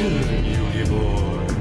Yugi-boy.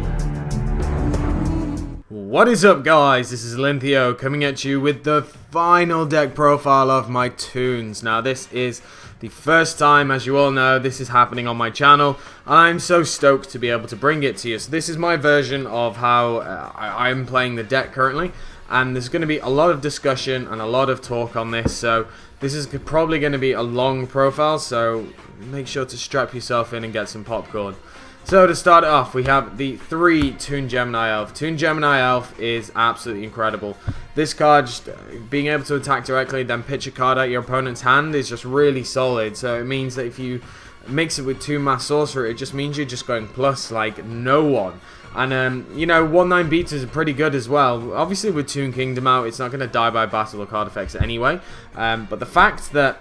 What is up, guys? This is Linthio coming at you with the final deck profile of my toons. Now, this is the first time, as you all know, this is happening on my channel, and I'm so stoked to be able to bring it to you. So this is my version of how I'm playing the deck currently, and there's going to be a lot of discussion and a lot of talk on this, so this is probably going to be a long profile, so make sure to strap yourself in and get some popcorn. So to start it off, we have the 3 Toon Gemini Elf. Toon Gemini Elf is absolutely incredible. This card, just being able to attack directly, then pitch a card out your opponent's hand is just really solid. So it means that if you mix it with 2 Mass Sorcerer, it just means you're just going plus like no one. And, you know, 1/9 beaters are pretty good as well. Obviously, with Toon Kingdom out, it's not going to die by battle or card effects anyway. But the fact that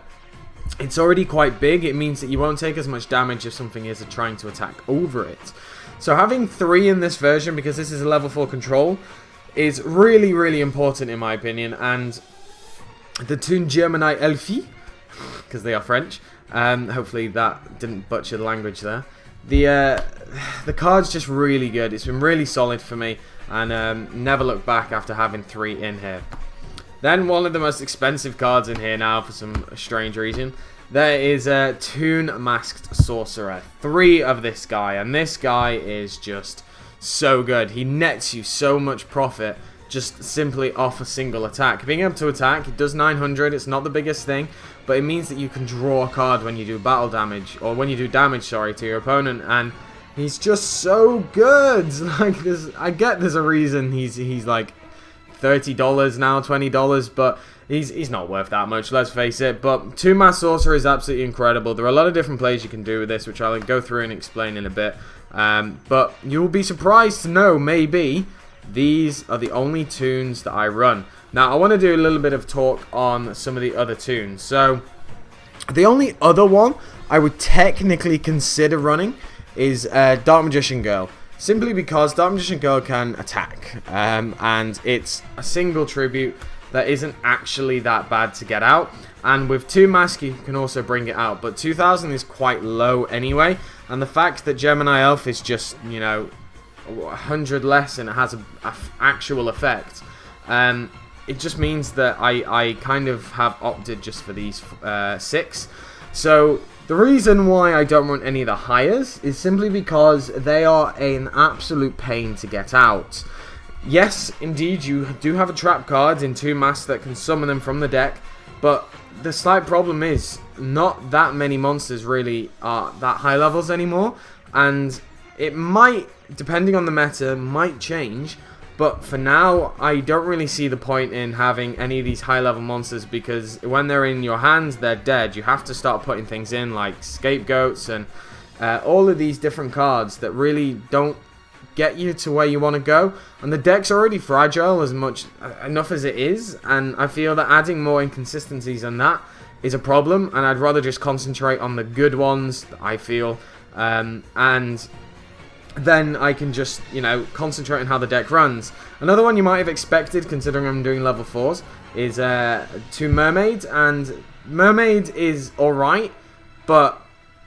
it's already quite big, it means that you won't take as much damage if something is trying to attack over it. So having 3 in this version, because this is a level 4 control, is really, really important in my opinion. And the Toon Gemini Elfie, because they are French, hopefully that didn't butcher the language there. The card's just really good. It's been really solid for me, and never look back after having 3 in here. Then one of the most expensive cards in here now for some strange reason. There is a Toon Masked Sorcerer. 3 of this guy, and this guy is just so good. He nets you so much profit just simply off a single attack. Being able to attack, it does 900, it's not the biggest thing, but it means that you can draw a card when you do battle damage, or when you do damage, sorry, to your opponent, and he's just so good. Like, I get there's a reason he's like $30 now, $20, but he's not worth that much, let's face it. But 2 Mass Sorcerer is absolutely incredible. There are a lot of different plays you can do with this, which I'll go through and explain in a bit. But you'll be surprised to know, maybe, these are the only toons that I run. Now, I want to do a little bit of talk on some of the other toons. So, the only other one I would technically consider running is Dark Magician Girl. Simply because Dark Magician Girl can attack, and it's a single tribute that isn't actually that bad to get out. And with 2 Mask, you can also bring it out, but 2,000 is quite low anyway. And the fact that Gemini Elf is just, you know, 100 less and it has an actual effect, it just means that I kind of have opted just for these 6. So the reason why I don't run any of the hires is simply because they are an absolute pain to get out. Yes, indeed, you do have a trap card in 2 Mass that can summon them from the deck, but the slight problem is not that many monsters really are that high levels anymore, and it might, depending on the meta, might change. But for now, I don't really see the point in having any of these high-level monsters, because when they're in your hands, they're dead. You have to start putting things in like Scapegoats and all of these different cards that really don't get you to where you want to go. And the deck's already fragile enough as it is, and I feel that adding more inconsistencies than that is a problem, and I'd rather just concentrate on the good ones, I feel, and then I can just, you know, concentrate on how the deck runs. Another one you might have expected, considering I'm doing level 4s, is 2 Mermaid. And Mermaid is alright, but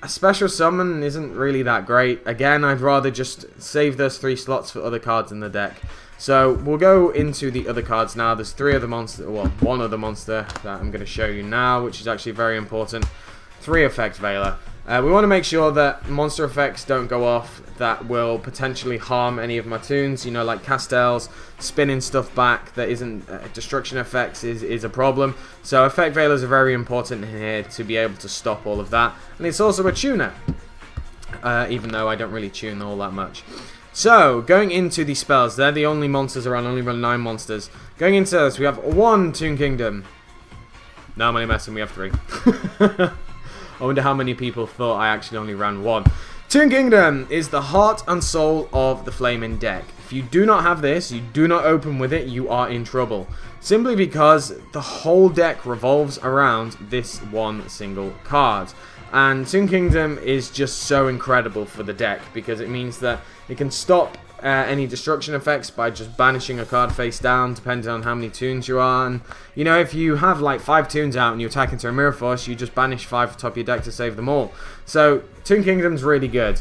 a special summon isn't really that great. Again, I'd rather just save those 3 slots for other cards in the deck. So we'll go into the other cards now. There's 3 other monsters, well, 1 other monster that I'm going to show you now, which is actually very important. 3 Effect Veiler. We want to make sure that monster effects don't go off that will potentially harm any of my toons, you know, like Castells, spinning stuff back that isn't destruction effects is a problem. So Effect Veilers are very important here to be able to stop all of that. And it's also a tuner, even though I don't really tune all that much. So, going into the spells, they're the only monsters around, only run 9 monsters. Going into this, we have 1 Toon Kingdom. No, I'm only messing, we have 3. I wonder how many people thought I actually only ran 1. Toon Kingdom is the heart and soul of the Flaming deck. If you do not have this, you do not open with it, you are in trouble. Simply because the whole deck revolves around this one single card. And Toon Kingdom is just so incredible for the deck, because it means that it can stop any destruction effects by just banishing a card face down, depending on how many toons you are. And, you know, if you have like 5 toons out and you attack into a Mirror Force, you just banish 5 to top of your deck to save them all. So, Toon Kingdom's really good.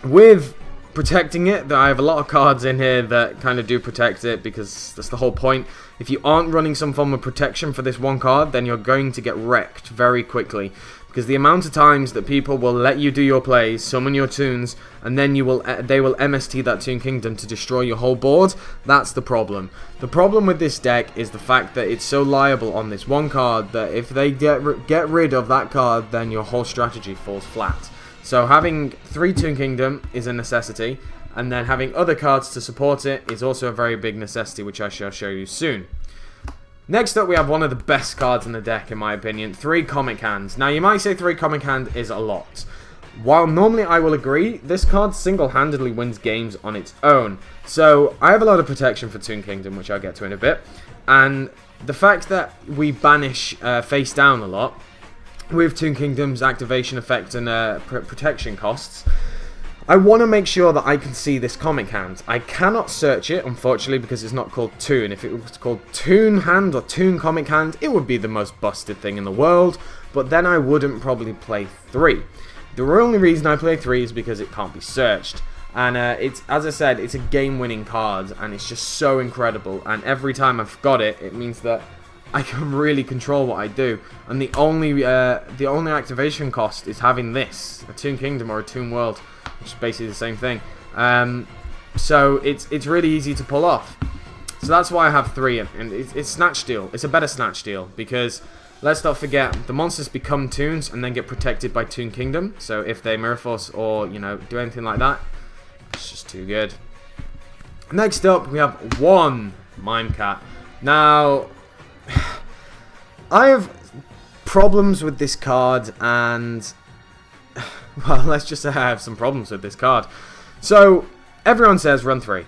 with protecting it, that I have a lot of cards in here that kind of do protect it, because that's the whole point. If you aren't running some form of protection for this one card, then you're going to get wrecked very quickly, because the amount of times that people will let you do your plays, summon your toons, and then they will MST that Toon Kingdom to destroy your whole board, that's the problem. The problem with this deck is the fact that it's so liable on this one card that if they get rid of that card, then your whole strategy falls flat. So having 3 Toon Kingdom is a necessity, and then having other cards to support it is also a very big necessity, which I shall show you soon. Next up, we have one of the best cards in the deck, in my opinion, 3 Comic Hand. Now, you might say 3 Comic Hand is a lot. While normally I will agree, this card single-handedly wins games on its own. So, I have a lot of protection for Toon Kingdom, which I'll get to in a bit, and the fact that we banish face down a lot, with Toon Kingdom's activation effect and protection costs, I want to make sure that I can see this Comic Hand. I cannot search it, unfortunately, because it's not called Toon. If it was called Toon Hand or Toon Comic Hand, it would be the most busted thing in the world, but then I wouldn't probably play 3. The only reason I play 3 is because it can't be searched. And it's, as I said, it's a game-winning card, and it's just so incredible. And every time I've got it, it means that I can really control what I do, and the only activation cost is having this, a Toon Kingdom or a Toon World, which is basically the same thing. So it's really easy to pull off. So that's why I have 3, and it's Snatch Steal. It's a better Snatch Steal, because let's not forget, the monsters become Toons and then get protected by Toon Kingdom. So if they Mirror Force or, you know, do anything like that, it's just too good. Next up, we have 1 Mime Cat. Now, I have problems with this card, and well, let's just say I have some problems with this card. So, everyone says run 3.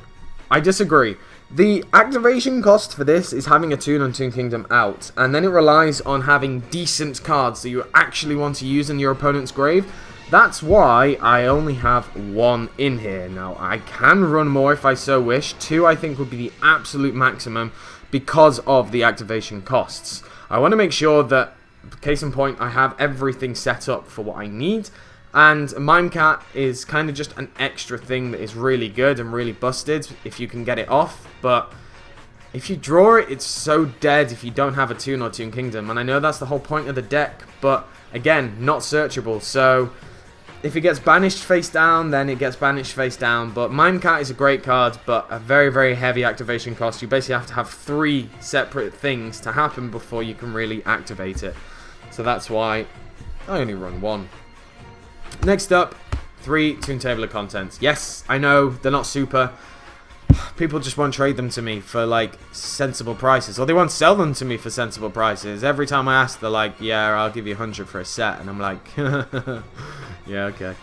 I disagree. The activation cost for this is having a Toon on Toon Kingdom out, and then it relies on having decent cards that you actually want to use in your opponent's grave. That's why I only have 1 in here. Now, I can run more if I so wish. 2, I think, would be the absolute maximum because of the activation costs. I want to make sure that, case in point, I have everything set up for what I need, and Mime Cat is kind of just an extra thing that is really good and really busted if you can get it off, but if you draw it, it's so dead if you don't have a Toon or Toon Kingdom, and I know that's the whole point of the deck, but again, not searchable, so if it gets banished face down, then it gets banished face down. But Mime Cat is a great card, but a very, very heavy activation cost. You basically have to have 3 separate things to happen before you can really activate it. So that's why I only run 1. Next up, 3 Toon Table of Contents. Yes, I know, they're not super. People just won't trade them to me for, like, sensible prices. Or they won't sell them to me for sensible prices. Every time I ask, they're like, yeah, I'll give you 100 for a set. And I'm like, yeah, okay.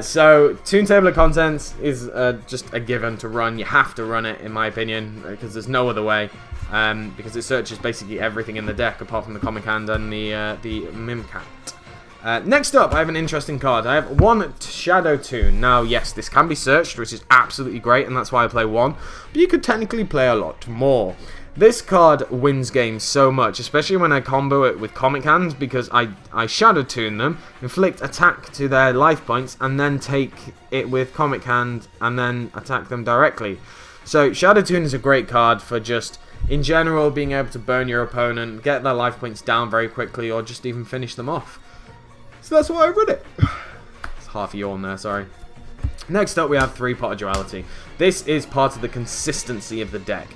So, Toon Table of Contents is just a given to run. You have to run it, in my opinion, because there's no other way. Because it searches basically everything in the deck, apart from the Comic Hand and the Mime Cat. Next up, I have an interesting card. I have 1 Shadow Toon. Now, yes, this can be searched, which is absolutely great, and that's why I play 1. But you could technically play a lot more. This card wins games so much, especially when I combo it with Comic Hands, because I Shadow Toon them, inflict attack to their life points, and then take it with Comic Hand, and then attack them directly. So, Shadow Toon is a great card for just, in general, being able to burn your opponent, get their life points down very quickly, or just even finish them off. So that's why I run it. It's half a yawn there, sorry. Next up, we have 3 Pot of Duality. This is part of the consistency of the deck.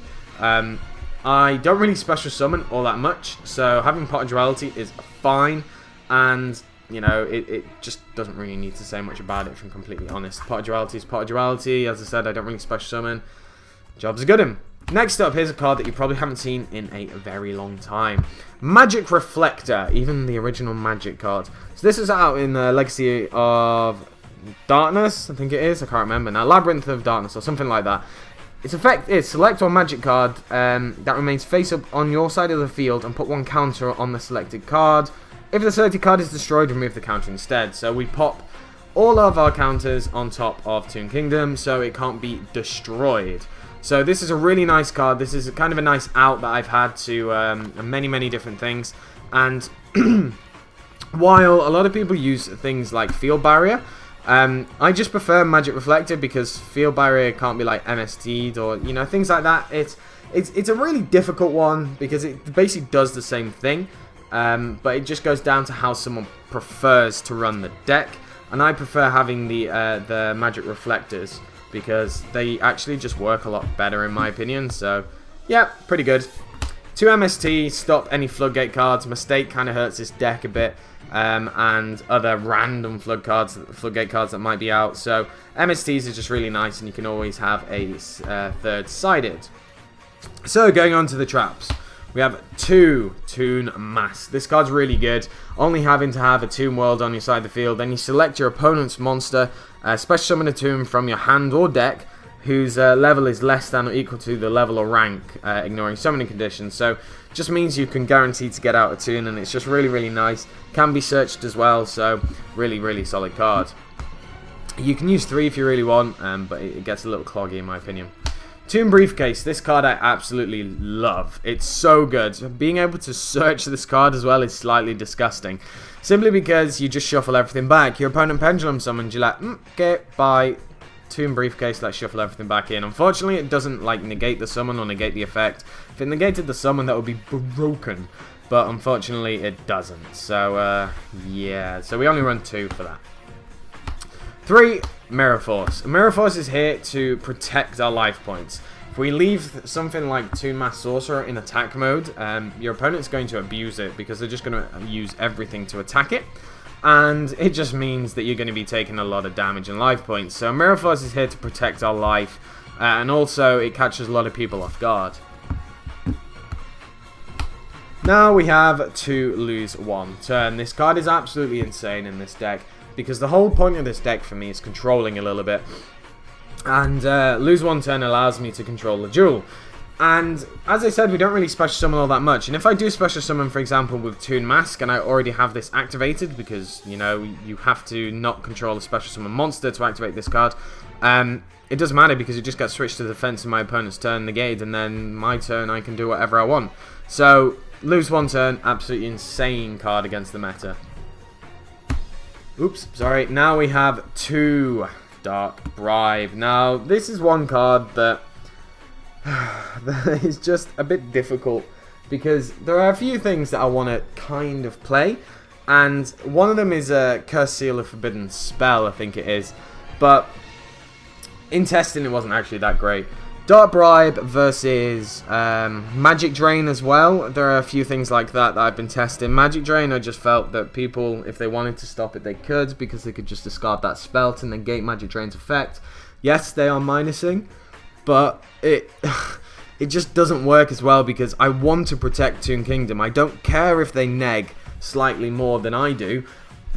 I don't really special summon all that much, so having Pot of Duality is fine, and, you know, it just doesn't really need to say much about it, if I'm completely honest. Pot of Duality is Pot of Duality. As I said, I don't really special summon. Job's a good one. Next up, here's a card that you probably haven't seen in a very long time. Magic Reflector, even the original Magic card. So this is out in Legacy of Darkness, I think it is, I can't remember now. Labyrinth of Darkness or something like that. Its effect is select one Magic card that remains face up on your side of the field and put 1 counter on the selected card. If the selected card is destroyed, remove the counter instead. So we pop all of our counters on top of Toon Kingdom so it can't be destroyed. So this is a really nice card. This is kind of a nice out that I've had to many different things. And while a lot of people use things like Field Barrier, I just prefer Magic Reflector because Field Barrier can't be like MST'd or, you know, things like that. It's a really difficult one because it basically does the same thing, but it just goes down to how someone prefers to run the deck. And I prefer having the Magic Reflectors because they actually just work a lot better in my opinion. So, yeah, pretty good. 2 MST, stop any Floodgate cards. Mistake kind of hurts this deck a bit. And other random Floodgate cards that might be out. So, MSTs are just really nice and you can always have a third-sided. So, going on to the traps. We have 2 Toon Mask. This card's really good. Only having to have a Toon World on your side of the field. Then you select your opponent's monster, special summon a Toon from your hand or deck, whose level is less than or equal to the level or rank, ignoring summoning conditions. So, just means you can guarantee to get out a Toon, and it's just really, really nice. Can be searched as well, so really, really solid card. You can use 3 if you really want, but it gets a little cloggy in my opinion. Toon Briefcase, this card I absolutely love. It's so good. Being able to search this card as well is slightly disgusting. Simply because you just shuffle everything back. Your opponent pendulum summons, you're like, okay, bye. Toon Briefcase, let's shuffle everything back in. Unfortunately, it doesn't like negate the summon or negate the effect. If it negated the summon, that would be broken. But unfortunately, it doesn't. So, yeah. So we only run 2 for that. 3, Mirror Force. Mirror Force is here to protect our life points. If we leave something like Toon Mask Sorcerer in attack mode, your opponent's going to abuse it because they're just going to use everything to attack it. And it just means that you're going to be taking a lot of damage and life points. So Mirror Force is here to protect our life. And also, it catches a lot of people off guard. Now we have to lose 1 turn. This card is absolutely insane in this deck, because the whole point of this deck for me is controlling a little bit. And lose 1 turn allows me to control the duel. And as I said, we don't really special summon all that much. And if I do special summon, for example, with Toon Mask, and I already have this activated, because, you know, you have to not control a special summon monster to activate this card, it doesn't matter because it just gets switched to defense in my opponent's turn, negate, and then my turn I can do whatever I want. So, lose 1 turn, absolutely insane card against the meta. Oops, sorry. Now we have 2 Dark Bribe. Now, this is one card that is just a bit difficult because there are a few things that I want to kind of play, and one of them is a Curse Seal of Forbidden Spell, I think it is, but in testing it wasn't actually that great. Dark Bribe versus Magic Drain as well. There are a few things like that I've been testing. Magic Drain, I just felt that people, if they wanted to stop it, they could, because they could just discard that spell to negate Magic Drain's effect. Yes, they are minusing, but it just doesn't work as well because I want to protect Toon Kingdom. I don't care if they neg slightly more than I do,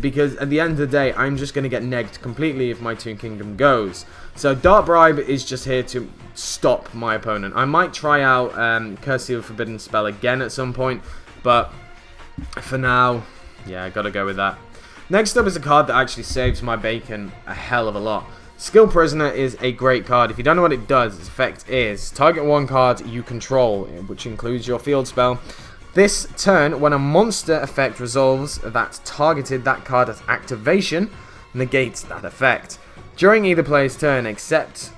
because at the end of the day, I'm just going to get negged completely if my Toon Kingdom goes. So Dark Bribe is just here to stop my opponent. I might try out Curse Seal Forbidden Spell again at some point, but for now, yeah, I gotta go with that. Next up is a card that actually saves my bacon a hell of a lot. Skill Prisoner is a great card. If you don't know what it does, its effect is target 1 card you control, which includes your field spell. This turn, when a monster effect resolves that targeted that card as activation, negates that effect. During either player's turn, except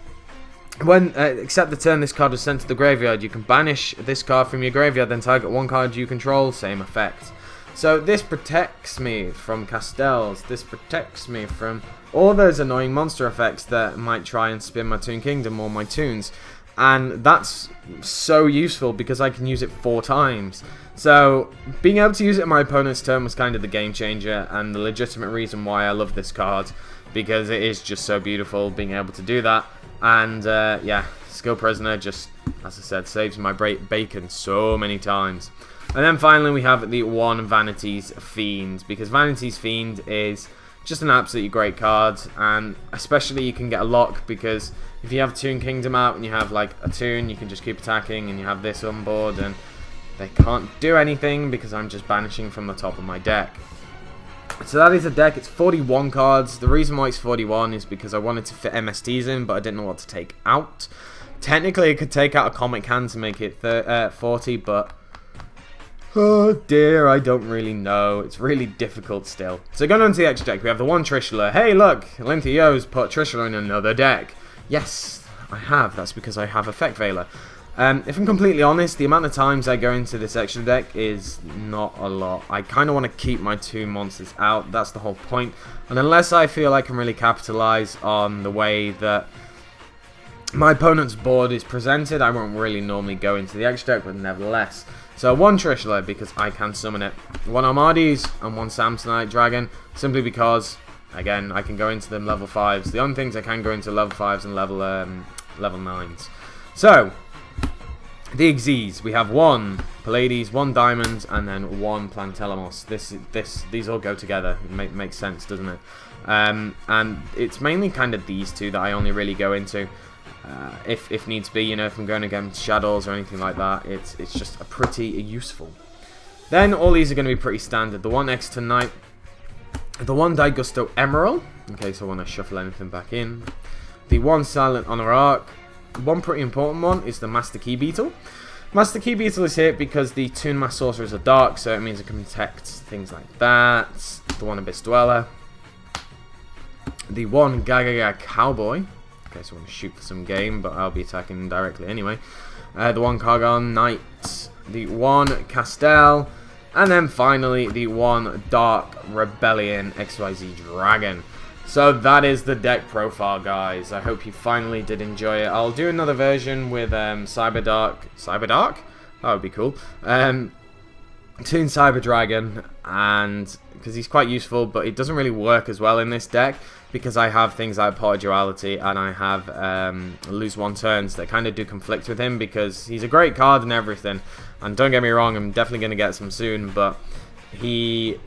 the turn this card was sent to the graveyard, you can banish this card from your graveyard, then target 1 card you control, same effect. So this protects me from Castells, this protects me from all those annoying monster effects that might try and spin my Toon Kingdom or my Toons. And that's so useful because I can use it 4 times. So being able to use it in my opponent's turn was kind of the game changer and the legitimate reason why I love this card, because it is just so beautiful being able to do that. And yeah, Skill Prisoner just, as I said, saves my bacon so many times. And then finally we have the 1 Vanity's Fiend, because Vanity's Fiend is just an absolutely great card, and especially you can get a lock, because if you have Toon Kingdom out and you have like a Toon, you can just keep attacking, and you have this on board and they can't do anything because I'm just banishing from the top of my deck. So that is a deck. It's 41 cards. The reason why it's 41 is because I wanted to fit MSTs in, but I didn't know what to take out. Technically I could take out a Comic Hand to make it 40, but Oh dear, I don't really know. It's really difficult still. So going on to the extra deck, we have the one Trishula. Hey look, Linthio's put Trishula in another deck. Yes, I have. That's because I have Effect Veiler. If I'm completely honest, the amount of times I go into this extra deck is not a lot. I kind of want to keep my two monsters out. That's the whole point. And unless I feel I can really capitalize on the way that my opponent's board is presented, I won't really normally go into the extra deck, but nevertheless. So one Trishula because I can summon it. One Armades and one Samsonite Dragon, simply because, again, I can go into them level 5s. The only things I can go into level 5s and level 9s. So, the eggsys, we have one Pallades, one Diamonds, and then one Plantelamos. These all go together. It makes sense, doesn't it? And it's mainly kind of these two that I only really go into. If needs be, you know, if I'm going against shadows or anything like that, it's just a pretty useful. Then all these are going to be pretty standard. The one next to Knight, the one Daigusto Emerald, in case I want to shuffle anything back in. The one Silent Honor Arc. One pretty important one is the Master Key Beetle. Master Key Beetle is here because the Toon Mass Sorcerers are dark, so it means it can protect things like that. The one Abyss Dweller. The one Gagaga Cowboy. Okay, so I want to shoot for some game, but I'll be attacking directly anyway. The one Kargon Knight, the one Castell, and then finally the one Dark Rebellion XYZ Dragon. So that is the deck profile, guys. I hope you finally did enjoy it. I'll do another version with Cyberdark. Cyberdark? That would be cool. Toon Cyber Dragon, and because he's quite useful, but it doesn't really work as well in this deck because I have things like Pot of Duality and I have Lose One Turns that kind of do conflict with him because he's a great card and everything. And don't get me wrong, I'm definitely going to get some soon, but he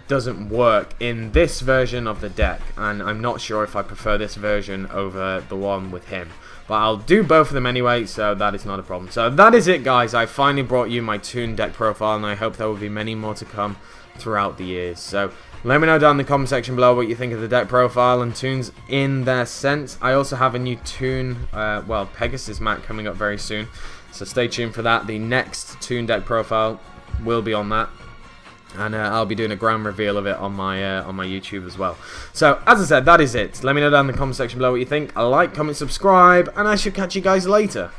doesn't work in this version of the deck, and I'm not sure if I prefer this version over the one with him. But I'll do both of them anyway, so that is not a problem. So that is it, guys. I finally brought you my Toon deck profile, and I hope there will be many more to come throughout the years. So let me know down in the comment section below what you think of the deck profile and Toons in their sense. I also have a new Toon, well, Pegasus mat coming up very soon, so stay tuned for that. The next Toon deck profile will be on that. And I'll be doing a grand reveal of it on my YouTube as well. So, as I said, that is it. Let me know down in the comment section below what you think. Like, comment, subscribe, and I shall catch you guys later.